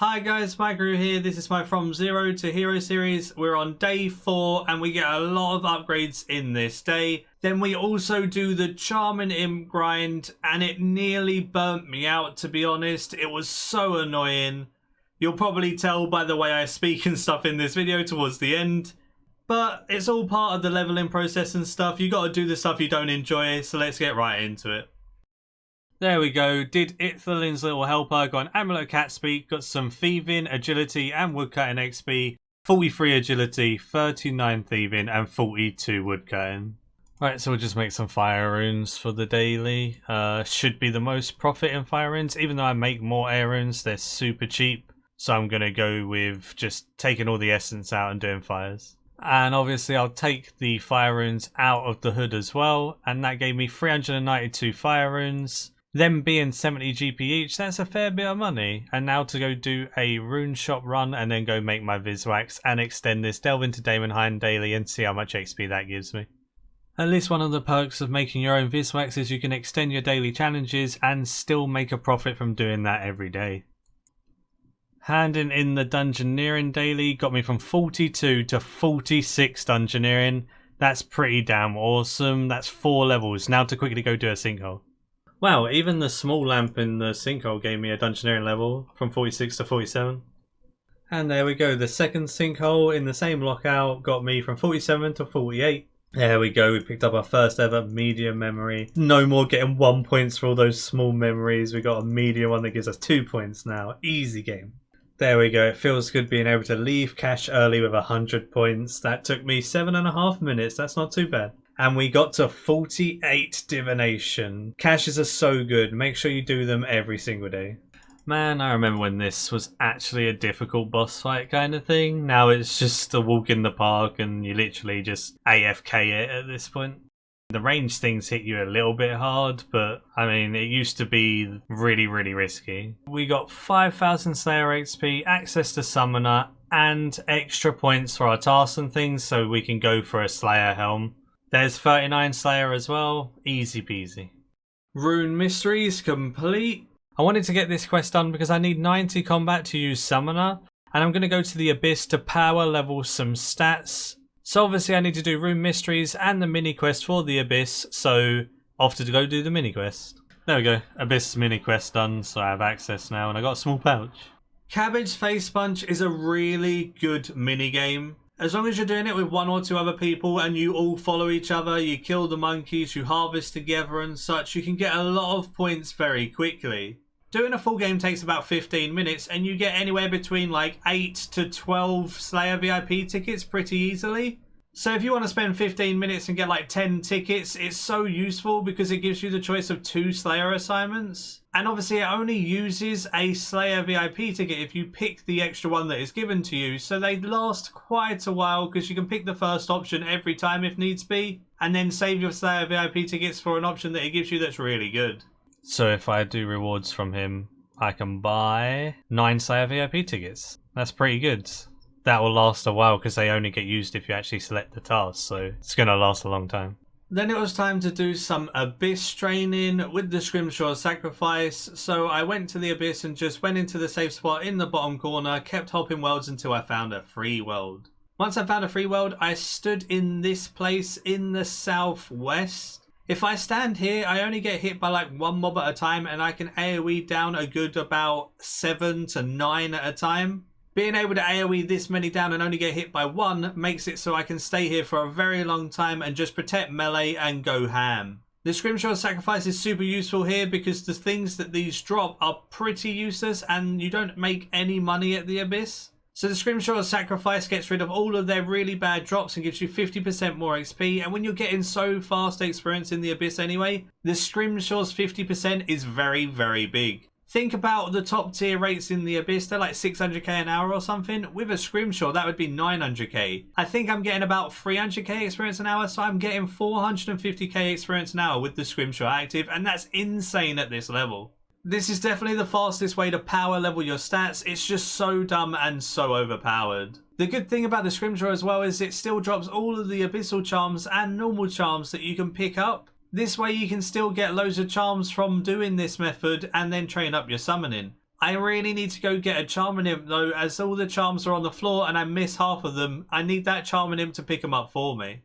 Hi guys, Maikeru here. This is my From Zero to Hero series. We're on day 4 and we get a lot of upgrades in this day. Then we also do the Charming Imp grind and it nearly burnt me out, to be honest. It was so annoying. You'll probably tell by the way I speak and stuff in this video towards the end. But it's all part of the leveling process and stuff. You gotta do the stuff you don't enjoy, so let's get right into it. There we go, did Ithalin's Little Helper, got an Amulet Cat Speak, got some Thieving, Agility and Woodcutting XP, 43 Agility, 39 Thieving and 42 Woodcutting. Right, so we'll just make some Fire Runes for the daily. Should be the most profit in Fire Runes, even though I make more Air Runes, they're super cheap. So I'm going to go with just taking all the Essence out and doing Fires. And obviously I'll take the Fire Runes out of the hood as well, and that gave me 392 Fire Runes. Them being 70 GP each, that's a fair bit of money. And now to go do a Rune Shop Run and then go make my Viswax and extend this Delve into Daemonheim daily and see how much XP that gives me. At least one of the perks of making your own Viswax is you can extend your daily challenges and still make a profit from doing that every day. Handing in the Dungeoneering daily got me from 42 to 46 Dungeoneering. That's pretty damn awesome. That's 4 levels. Now to quickly go do a sinkhole. Wow, even the small lamp in the sinkhole gave me a Dungeoneering level from 46 to 47. And there we go, the second sinkhole in the same lockout got me from 47 to 48. There we go, we picked up our first ever medium memory. No more getting 1 point for all those small memories. We got a medium one that gives us 2 points now. Easy game. There we go, it feels good being able to leave cash early with 100 points. That took me 7.5 minutes, that's not too bad. And we got to 48 divination. Caches are so good. Make sure you do them every single day. Man, I remember when this was actually a difficult boss fight kind of thing. Now it's just a walk in the park and you literally just AFK it at this point. The range things hit you a little bit hard, but I mean, it used to be really risky. We got 5,000 Slayer XP, access to Summoner, and extra points for our tasks and things so we can go for a Slayer helm. There's 39 Slayer as well, easy peasy. Rune Mysteries complete. I wanted to get this quest done because I need 90 combat to use Summoner, and I'm going to go to the Abyss to power level some stats. So obviously I need to do Rune Mysteries and the mini quest for the Abyss, so off to go do the mini quest. There we go, Abyss mini quest done, so I have access now and I got a small pouch. Cabbage Face Punch is a really good mini game. As long as you're doing it with 1 or 2 other people and you all follow each other, you kill the monkeys, you harvest together and such, you can get a lot of points very quickly. Doing a full game takes about 15 minutes and you get anywhere between like 8 to 12 Slayer VIP tickets pretty easily. So if you want to spend 15 minutes and get like 10 tickets, it's so useful because it gives you the choice of 2 Slayer assignments. And obviously it only uses a Slayer VIP ticket if you pick the extra one that is given to you. So they last quite a while because you can pick the first option every time if needs be. And then save your Slayer VIP tickets for an option that it gives you that's really good. So if I do rewards from him, I can buy 9 Slayer VIP tickets. That's pretty good. That will last a while because they only get used if you actually select the task. So it's going to last a long time. Then it was time to do some Abyss training with the Scrimshaw Sacrifice. So I went to the Abyss and just went into the safe spot in the bottom corner, kept hopping worlds until I found a free world. Once I found a free world, I stood in this place in the southwest. If I stand here, I only get hit by like 1 mob at a time and I can AoE down a good about 7 to 9 at a time. Being able to AoE this many down and only get hit by 1 makes it so I can stay here for a very long time and just protect melee and go ham. The Scrimshaw Sacrifice is super useful here because the things that these drop are pretty useless and you don't make any money at the Abyss. So the Scrimshaw Sacrifice gets rid of all of their really bad drops and gives you 50% more XP, and when you're getting so fast experience in the Abyss anyway, the Scrimshaw's 50% is very big. Think about the top tier rates in the Abyss, they're like 600k an hour or something. With a Scrimshaw, that would be 900k. I think I'm getting about 300k experience an hour, so I'm getting 450k experience an hour with the Scrimshaw active, and that's insane at this level. This is definitely the fastest way to power level your stats. It's just so dumb and so overpowered. The good thing about the Scrimshaw as well is it still drops all of the Abyssal charms and normal charms that you can pick up. This way you can still get loads of charms from doing this method and then train up your summoning. I really need to go get a Charming Imp though, as all the charms are on the floor and I miss half of them. I need that Charming Imp to pick them up for me.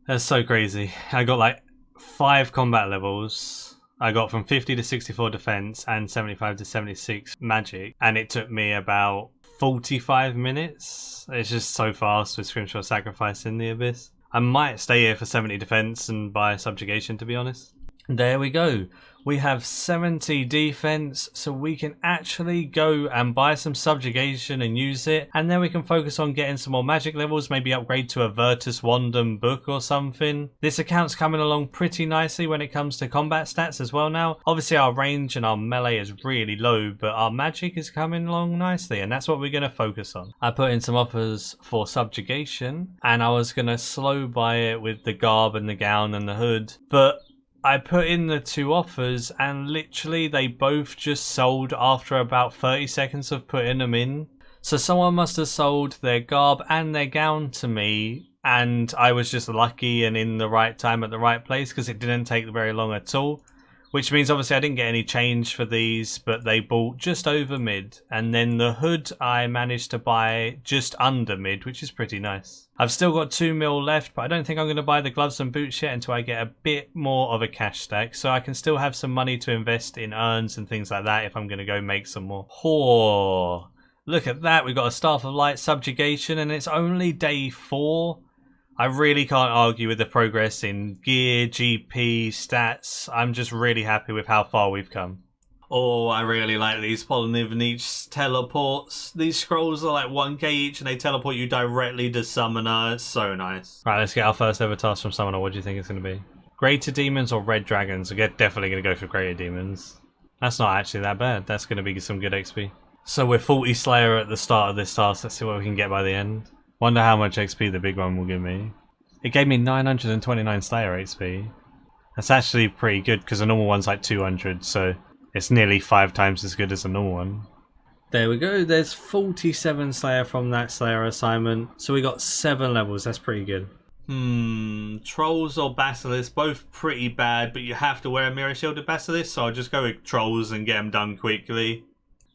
That's so crazy. I got like 5 combat levels. I got from 50 to 64 defense and 75 to 76 magic. And it took me about 45 minutes. It's just so fast with Scrimshaw Sacrifice in the Abyss. I might stay here for 70 defense and buy Subjugation, to be honest. There we go. We have 70 defense, so we can actually go and buy some Subjugation and use it. And then we can focus on getting some more magic levels, maybe upgrade to a Virtus Wand and Book or something. This account's coming along pretty nicely when it comes to combat stats as well now. Obviously our range and our melee is really low, but our magic is coming along nicely, and that's what we're going to focus on. I put in some offers for Subjugation, and I was going to slow buy it with the garb and the gown and the hood, but I put in the 2 offers and literally they both just sold after about 30 seconds of putting them in. So someone must have sold their garb and their gown to me, and I was just lucky and in the right time at the right place because it didn't take very long at all. Which means obviously I didn't get any change for these, but they bought just over mid. And then the hood I managed to buy just under mid, which is pretty nice. I've still got 2 mil left, but I don't think I'm going to buy the gloves and boots yet until I get a bit more of a cash stack. So I can still have some money to invest in urns and things like that if I'm going to go make some more. Oh, look at that. We've got a Staff of Light Subjugation and it's only day 4. I really can't argue with the progress in gear, GP, stats. I'm just really happy with how far we've come. Oh, I really like these Polynivnich teleports. These scrolls are like 1k each and they teleport you directly to Summoner. It's so nice. Right, let's get our first ever task from Summoner. What do you think it's going to be? Greater Demons or Red Dragons? We're definitely going to go for Greater Demons. That's not actually that bad. That's going to be some good XP. So we're 40 Slayer at the start of this task. Let's see what we can get by the end. Wonder how much XP the big one will give me. It gave me 929 Slayer XP. That's actually pretty good because the normal one's like 200, so it's nearly 5 times as good as the normal one. There we go, there's 47 Slayer from that Slayer assignment, so we got 7 levels, that's pretty good. Trolls or Basilisk, both pretty bad, but you have to wear a Mirror Shielded Basilisk, so I'll just go with Trolls and get them done quickly.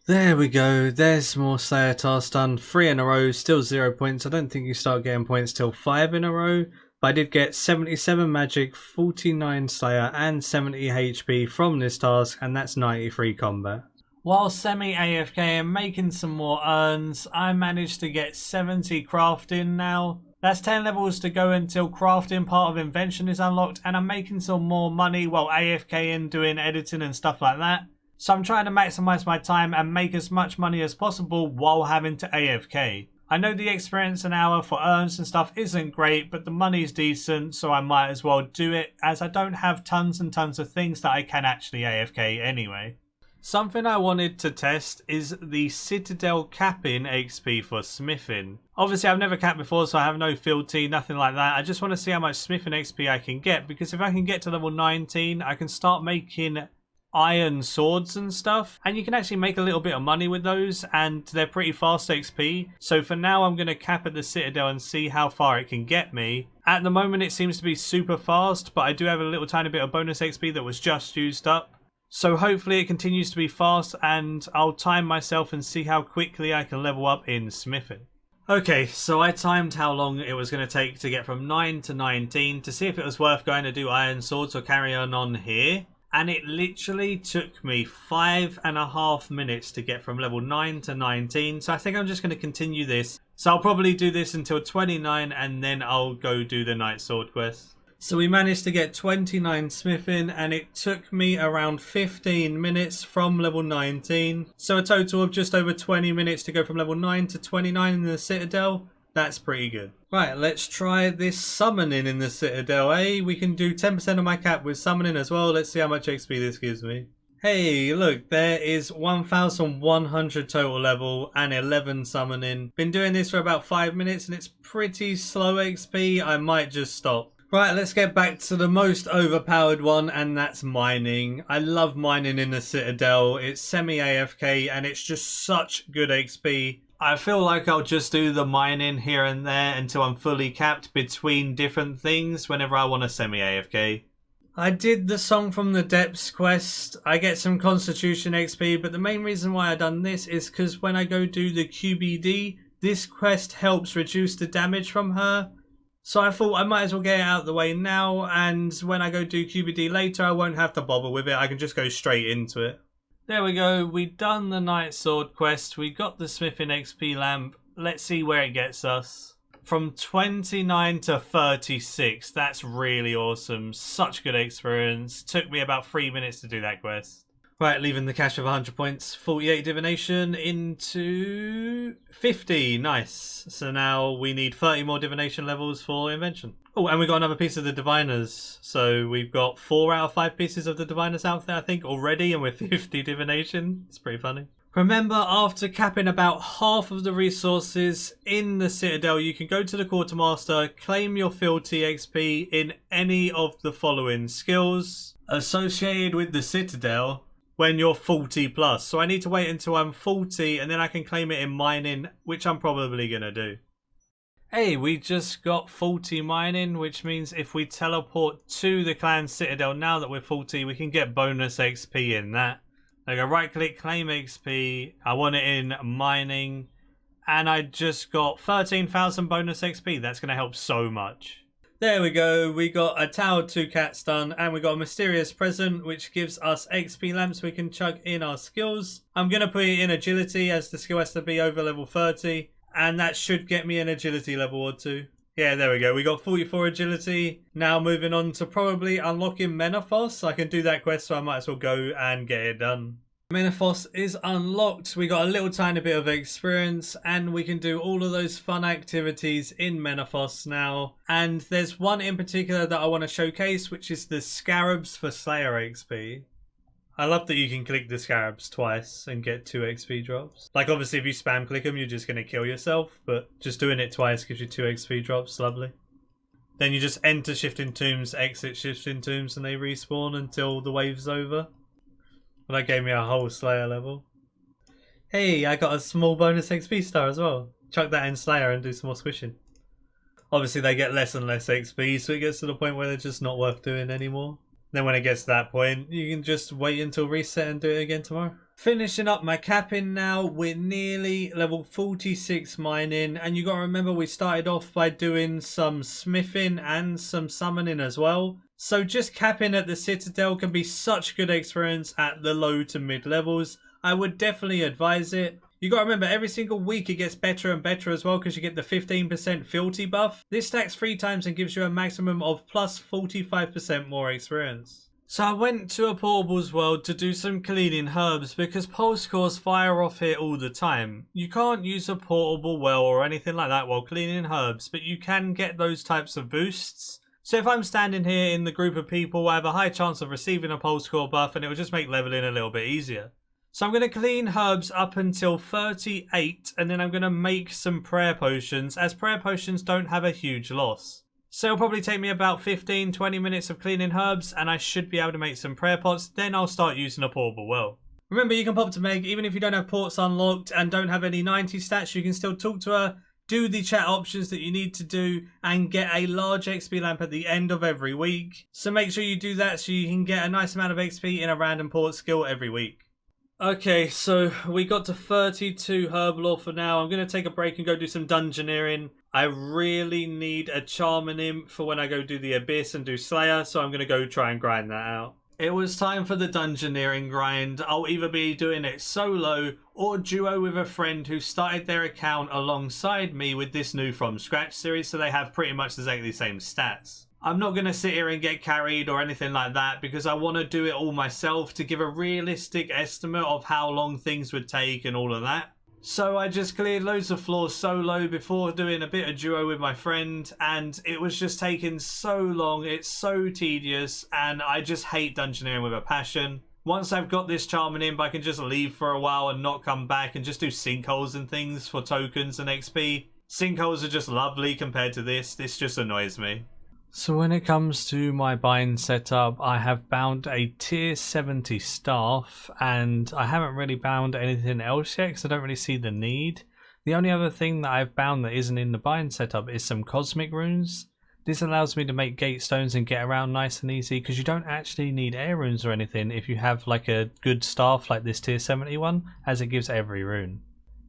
There we go, there's more Slayer tasks done. 3 in a row, still 0 points. I don't think you start getting points till 5 in a row. But I did get 77 magic, 49 Slayer and 70 HP from this task, and that's 93 combat. While semi-AFK and making some more urns, I managed to get 70 crafting now. That's 10 levels to go until crafting part of invention is unlocked, and I'm making some more money while AFK and doing editing and stuff like that. So I'm trying to maximize my time and make as much money as possible while having to AFK. I know the experience an hour for urns and stuff isn't great, but the money's decent, so I might as well do it as I don't have tons and tons of things that I can actually AFK anyway. Something I wanted to test is the Citadel capping XP for smithing. Obviously I've never capped before, so I have no fealty, nothing like that. I just want to see how much smithing XP I can get, because if I can get to level 19, I can start making iron swords and stuff, and you can actually make a little bit of money with those, and they're pretty fast XP. So for now I'm going to cap at the Citadel and see how far it can get me. At the moment it seems to be super fast, but I do have a little tiny bit of bonus XP that was just used up. So hopefully it continues to be fast, and I'll time myself and see how quickly I can level up in smithing. Okay, so I timed how long it was going to take to get from 9 to 19 to see if it was worth going to do iron swords or carry on here. And it literally took me 5.5 minutes to get from level 9 to 19. So I think I'm just going to continue this. So I'll probably do this until 29 and then I'll go do the Night Sword quest. So we managed to get 29 smithing and it took me around 15 minutes from level 19. So a total of just over 20 minutes to go from level 9 to 29 in the Citadel. That's pretty good. Right, let's try this summoning in the Citadel, eh? We can do 10% of my cap with summoning as well. Let's see how much XP this gives me. Hey, look, there is 1,100 total level and 11 summoning. Been doing this for about 5 minutes and it's pretty slow XP. I might just stop. Right, let's get back to the most overpowered one, and that's mining. I love mining in the Citadel. It's semi-AFK and it's just such good XP. I feel like I'll just do the mining here and there until I'm fully capped between different things whenever I want to semi-AFK. I did the Song from the Depths quest. I get some Constitution XP, but the main reason why I done this is because when I go do the QBD, this quest helps reduce the damage from her. So I thought I might as well get it out of the way now, and when I go do QBD later, I won't have to bother with it. I can just go straight into it. There we go. We've done the Knight Sword quest. We got the Smithing XP lamp. Let's see where it gets us. From 29 to 36. That's really awesome. Such good experience. Took me about 3 minutes to do that quest. Right, leaving the cache of 100 points. 48 divination into 50. Nice. So now we need 30 more divination levels for invention. Oh, and we got another piece of the diviners. So we've got 4 out of 5 pieces of the diviners out there, I think, already, and we're 50 divination. It's pretty funny. Remember, after capping about half of the resources in the Citadel, you can go to the Quartermaster, claim your fealty XP in any of the following skills associated with the Citadel when you're 40 plus. So I need to wait until I'm 40 and then I can claim it in mining, which I'm probably going to do. Hey, we just got 40 mining, which means if we teleport to the clan Citadel now that we're 40, we can get bonus XP in that. I go right click, claim XP. I want it in mining. And I just got 13,000 bonus XP. That's going to help so much. There we go. We got a Tower 2 Cats done. And we got a Mysterious Present, which gives us XP lamps we can chuck in our skills. I'm going to put it in Agility as the skill has to be over level 30. And that should get me an Agility level or 2. Yeah, there we go. We got 44 agility. Now moving on to probably unlocking Menaphos. I can do that quest, so I might as well go and get it done. Menaphos is unlocked. We got a little tiny bit of experience and we can do all of those fun activities in Menaphos now. And there's one in particular that I want to showcase, which is the Scarabs for Slayer XP. I love that you can click the Scarabs twice and get 2 XP drops. Like obviously if you spam click them you're just going to kill yourself, but just doing it twice gives you 2 XP drops, lovely. Then you just enter Shifting Tombs, exit Shifting Tombs and they respawn until the wave's over. Well, that gave me a whole Slayer level. Hey, I got a small bonus XP star as well. Chuck that in Slayer and do some more squishing. Obviously they get less and less XP, so it gets to the point where they're just not worth doing anymore. Then when it gets to that point, you can just wait until reset and do it again tomorrow. Finishing up my capping now, we're nearly level 46 mining. And you got to remember we started off by doing some smithing and some summoning as well. So just capping at the Citadel can be such good experience at the low to mid levels. I would definitely advise it. You got to remember every single week it gets better and better as well because you get the 15% fealty buff. This stacks 3 times and gives you a maximum of plus 45% more experience. So I went to a Portables World to do some cleaning herbs because pulse cores fire off here all the time. You can't use a portable well or anything like that while cleaning herbs, but you can get those types of boosts. So if I'm standing here in the group of people, I have a high chance of receiving a pulse core buff and it will just make leveling a little bit easier. So I'm going to clean herbs up until 38 and then I'm going to make some prayer potions as prayer potions don't have a huge loss. So it'll probably take me about 15-20 minutes of cleaning herbs and I should be able to make some prayer pots. Then I'll start using a portable well. Remember you can pop to Meg even if you don't have ports unlocked and don't have any 90 stats, you can still talk to her. Do the chat options that you need to do and get a large XP lamp at the end of every week. So make sure you do that so you can get a nice amount of XP in a random port skill every week. Okay, so we got to 32 herb lore for now. I'm going to take a break and go do some dungeoneering. I really need a Charming Imp for when I go do the Abyss and do Slayer, so I'm going to go try and grind that out. It was time for the Dungeoneering Grind. I'll either be doing it solo or duo with a friend who started their account alongside me with this new From Scratch series, so they have pretty much exactly the same stats. I'm not going to sit here and get carried or anything like that because I want to do it all myself to give a realistic estimate of how long things would take and all of that. So I just cleared loads of floors solo before doing a bit of duo with my friend and it was just taking so long, it's so tedious and I just hate dungeoneering with a passion. Once I've got this Charming Imp I can just leave for a while and not come back and just do sinkholes and things for tokens and XP. Sinkholes are just lovely compared to this just annoys me. So when it comes to my bind setup, I have bound a tier 70 staff and I haven't really bound anything else yet because I don't really see the need. The only other thing that I've bound that isn't in the bind setup is some cosmic runes. This allows me to make gate stones and get around nice and easy, because you don't actually need air runes or anything if you have like a good staff like this tier 71, as it gives every rune.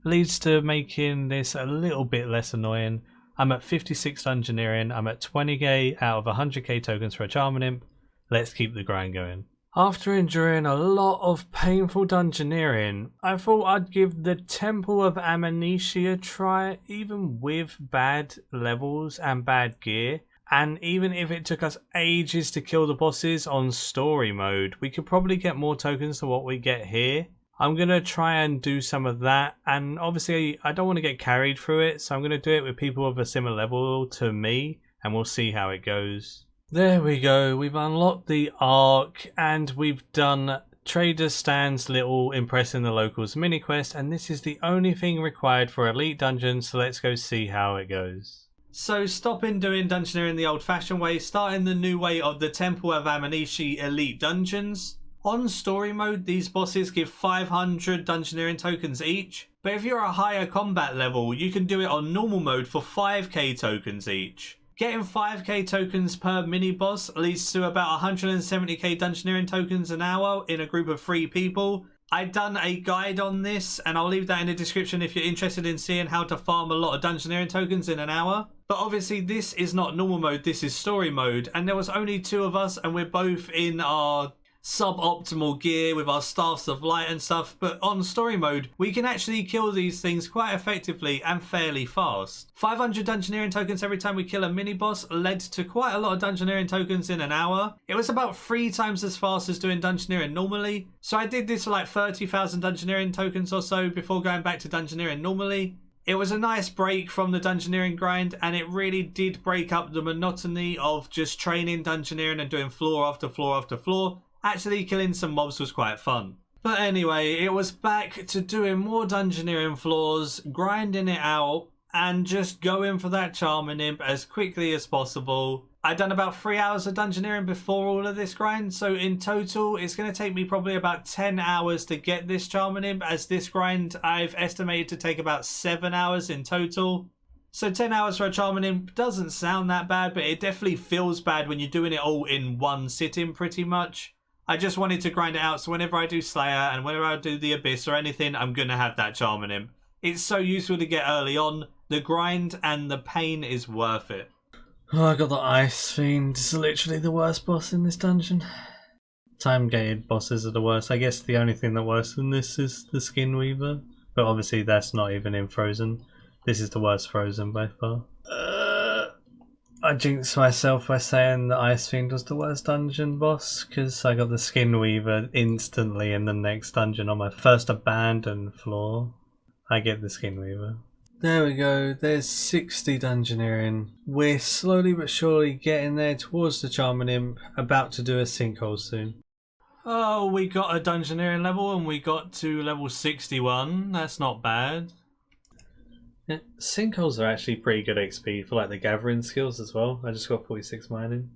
Leads to making this a little bit less annoying. I'm at 56 Dungeoneering, I'm at 20k out of 100k tokens for a Charming Imp. Let's keep the grind going. After enduring a lot of painful Dungeoneering, I thought I'd give the Temple of Amnesia a try, even with bad levels and bad gear. And even if it took us ages to kill the bosses on story mode, we could probably get more tokens than what we get here. I'm going to try and do some of that, and obviously I don't want to get carried through it, so I'm going to do it with people of a similar level to me, and we'll see how it goes. There we go, we've unlocked the Ark, and we've done Trader Stan's little Impressing the Locals mini quest, and this is the only thing required for Elite Dungeons, so let's go see how it goes. So stopping doing Dungeoneering the old fashioned way, starting the new way of the Temple of Amnesia Elite Dungeons. On story mode, these bosses give 500 Dungeoneering tokens each, but if you're a higher combat level, you can do it on normal mode for 5k tokens each. Getting 5k tokens per mini boss leads to about 170k Dungeoneering tokens an hour in a group of 3 people. I've done a guide on this, and I'll leave that in the description if you're interested in seeing how to farm a lot of Dungeoneering tokens in an hour. But obviously this is not normal mode, this is story mode, and there was only 2 of us, and we're both in our suboptimal gear with our staffs of light and stuff, but on story mode we can actually kill these things quite effectively and fairly fast. 500 Dungeoneering tokens every time we kill a mini boss led to quite a lot of Dungeoneering tokens in an hour. It was about 3 times as fast as doing Dungeoneering normally, so I did this for like 30,000 Dungeoneering tokens or so before going back to Dungeoneering normally. It was a nice break from the Dungeoneering grind, and it really did break up the monotony of just training Dungeoneering and doing floor after floor after floor. Actually killing some mobs was quite fun. But anyway, it was back to doing more Dungeoneering floors, grinding it out, and just going for that Charming Imp as quickly as possible. I'd done about 3 hours of Dungeoneering before all of this grind, so in total it's going to take me probably about 10 hours to get this Charming Imp, as this grind I've estimated to take about 7 hours in total. So 10 hours for a Charming Imp doesn't sound that bad, but it definitely feels bad when you're doing it all in one sitting pretty much. I just wanted to grind it out, so whenever I do Slayer and whenever I do the Abyss or anything, I'm going to have that Charming Imp. It's so useful to get early on. The grind and the pain is worth it. Oh, I got the Ice Fiend. It's literally the worst boss in this dungeon. Time-gated bosses are the worst. I guess the only thing that's worse than this is the Skin Weaver. But obviously that's not even in Frozen. This is the worst Frozen by far. I jinxed myself by saying the Ice Fiend was the worst dungeon boss, because I got the Skin Weaver instantly in the next dungeon on my first abandoned floor. I get the Skin Weaver. There we go, there's 60 Dungeoneering. We're slowly but surely getting there towards the Charming Imp, about to do a sinkhole soon. Oh, we got a Dungeoneering level and we got to level 61, that's not bad. Yeah, sinkholes are actually pretty good XP for like the gathering skills as well. I just got 46 mining.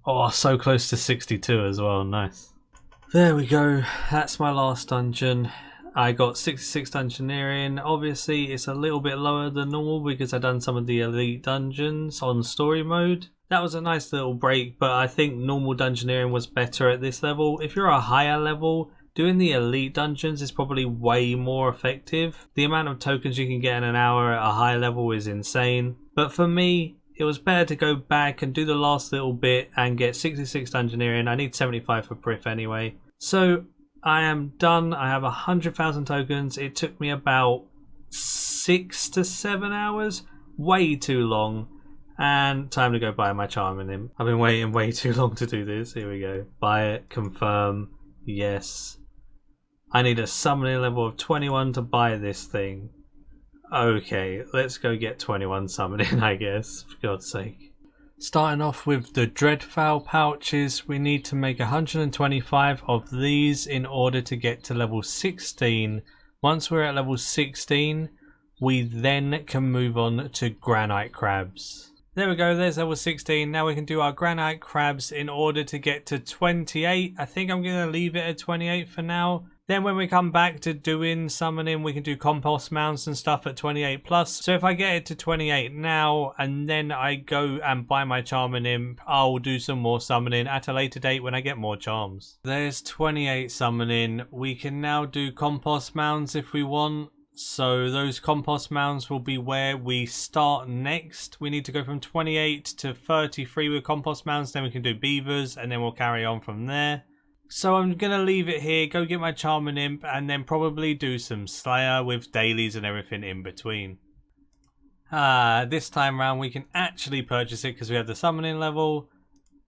Oh, so close to 62 as well, nice. There we go, that's my last dungeon. I got 66 Dungeoneering. Obviously it's a little bit lower than normal because I've done some of the elite dungeons on story mode. That was a nice little break, but I think normal Dungeoneering was better at this level. If you're a higher level, doing the elite dungeons is probably way more effective. The amount of tokens you can get in an hour at a high level is insane. But for me, it was better to go back and do the last little bit and get 66 Dungeoneering. I need 75 for Prif anyway. So I am done. I have 100,000 tokens. It took me about 6 to 7 hours. Way too long. And time to go buy my Charming Imp. I've been waiting way too long to do this. Here we go. Buy it. Confirm. Yes. I need a summoning level of 21 to buy this thing. Okay, let's go get 21 summoning, I guess, for God's sake. Starting off with the Dreadfowl pouches, we need to make 125 of these in order to get to level 16. Once we're at level 16, we then can move on to Granite Crabs. There we go, there's level 16. Now we can do our Granite Crabs in order to get to 28. I think I'm going to leave it at 28 for now. Then when we come back to doing summoning, we can do compost mounds and stuff at 28 plus. So if I get it to 28 now, and then I go and buy my Charming Imp, I'll do some more summoning at a later date when I get more charms. There's 28 summoning. We can now do compost mounds if we want. So those compost mounds will be where we start next. We need to go from 28 to 33 with compost mounds, then we can do beavers, and then we'll carry on from there. So I'm going to leave it here, go get my Charming Imp, and then probably do some Slayer with dailies and everything in between. This time round we can actually purchase it because we have the summoning level.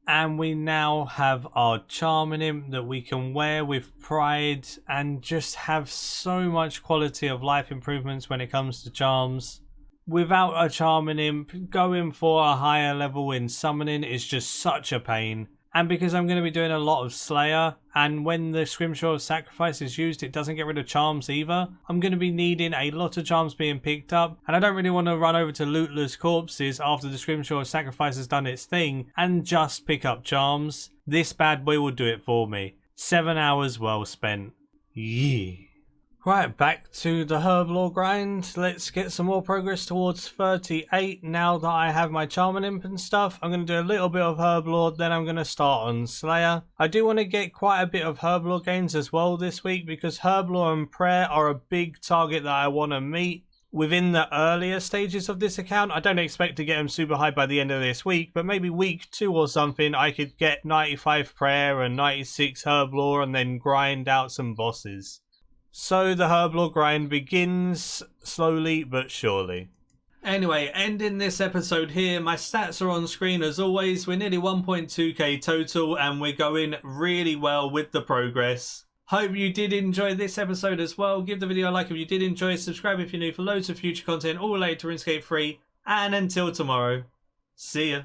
And we now have our Charming Imp that we can wear with pride and just have so much quality of life improvements when it comes to charms. Without a Charming Imp, going for a higher level in summoning is just such a pain. And because I'm going to be doing a lot of Slayer, and when the Scrimshaw of Sacrifice is used, it doesn't get rid of charms either. I'm going to be needing a lot of charms being picked up, and I don't really want to run over to lootless corpses after the Scrimshaw of Sacrifice has done its thing and just pick up charms. This bad boy will do it for me. 7 hours well spent. Yeah. Right, back to the Herblore grind. Let's get some more progress towards 38 now that I have my Charming Imp and stuff. I'm going to do a little bit of Herblore, then I'm going to start on Slayer. I do want to get quite a bit of Herblore gains as well this week because Herblore and Prayer are a big target that I want to meet. Within the earlier stages of this account, I don't expect to get them super high by the end of this week, but maybe week 2 or something I could get 95 Prayer and 96 Herblore and then grind out some bosses. So the Herblore grind begins slowly but surely. Anyway, ending this episode here, my stats are on screen as always. We're nearly 1.2k total and we're going really well with the progress. Hope you did enjoy this episode as well. Give the video a like if you did enjoy, subscribe if you're new for loads of future content all related to Runescape 3, and until tomorrow, see ya.